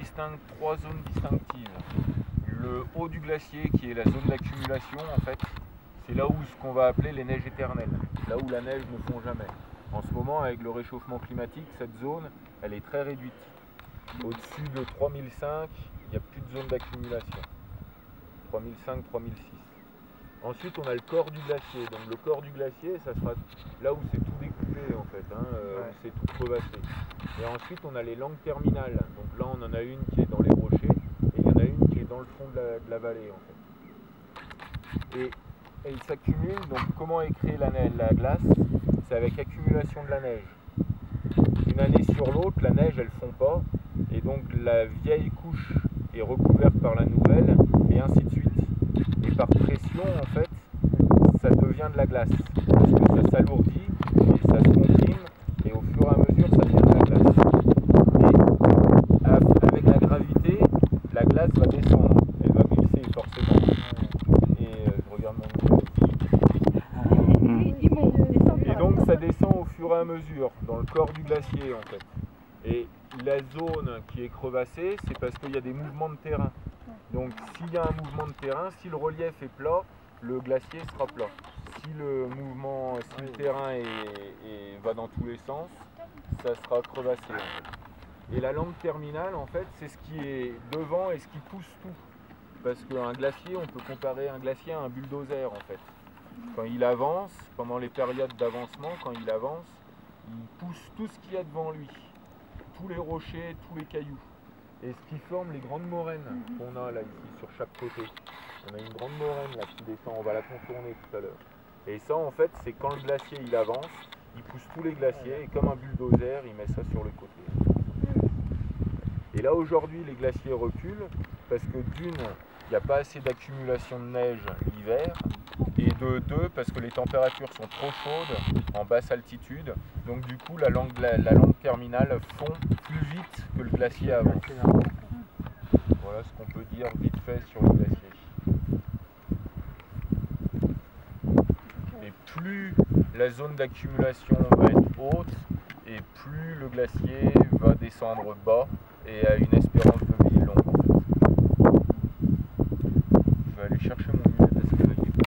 distingue trois zones distinctives. Le haut du glacier, qui est la zone d'accumulation, en fait, c'est là où ce qu'on va appeler les neiges éternelles, là où la neige ne fond jamais. En ce moment, avec le réchauffement climatique, cette zone, elle est très réduite. Au-dessus de 3005, il n'y a plus de zone d'accumulation. 3005, 3006. Ensuite, on a le corps du glacier. Donc le corps du glacier, ça sera là où c'est tout découpé, en fait, où c'est tout crevassé. Et ensuite, on a les langues terminales. Donc là, on en a une qui est dans les rochers, et il y en a une qui est dans le fond de la vallée, en fait. Et ils s'accumulent. Donc comment est créée la glace? C'est avec accumulation de la neige. D'une année sur l'autre, la neige, elle ne fond pas, et donc la vieille couche est recouverte par la nouvelle, et ainsi de suite. Et par pression, en fait, ça devient de la glace, parce que ça s'alourdit, et ça se comprime, et au fur et à mesure, ça devient de la glace. Et avec la gravité, la glace va descendre, elle va glisser forcément. Et je regarde mon niveau. Et donc ça descend au fur et à mesure, dans le corps du glacier, en fait. Et la zone qui est crevassée, c'est parce qu'il y a des mouvements de terrain. Donc s'il y a un mouvement de terrain, si le relief est plat, le glacier sera plat. Si le terrain va dans tous les sens, ça sera crevassé. Et la langue terminale, en fait, c'est ce qui est devant et ce qui pousse tout. Parce qu'un glacier, on peut comparer un glacier à un bulldozer, en fait. Quand il avance, pendant les périodes d'avancement, quand il avance, il pousse tout ce qu'il y a devant lui. Tous les rochers, tous les cailloux. Et ce qui forme les grandes moraines qu'on a là ici sur chaque côté. On a une grande moraine là qui descend, on va la contourner tout à l'heure. Et ça, en fait, c'est quand le glacier il avance, il pousse tous les glaciers et comme un bulldozer, il met ça sur le côté. Et là aujourd'hui les glaciers reculent parce que d'une, il n'y a pas assez d'accumulation de neige l'hiver, et de deux, parce que les températures sont trop chaudes en basse altitude, donc du coup la langue terminale fond plus vite que le glacier avance. Voilà ce qu'on peut dire vite fait sur le glacier. Et plus la zone d'accumulation va être haute, et plus le glacier va descendre bas et a une espérance de vie longue.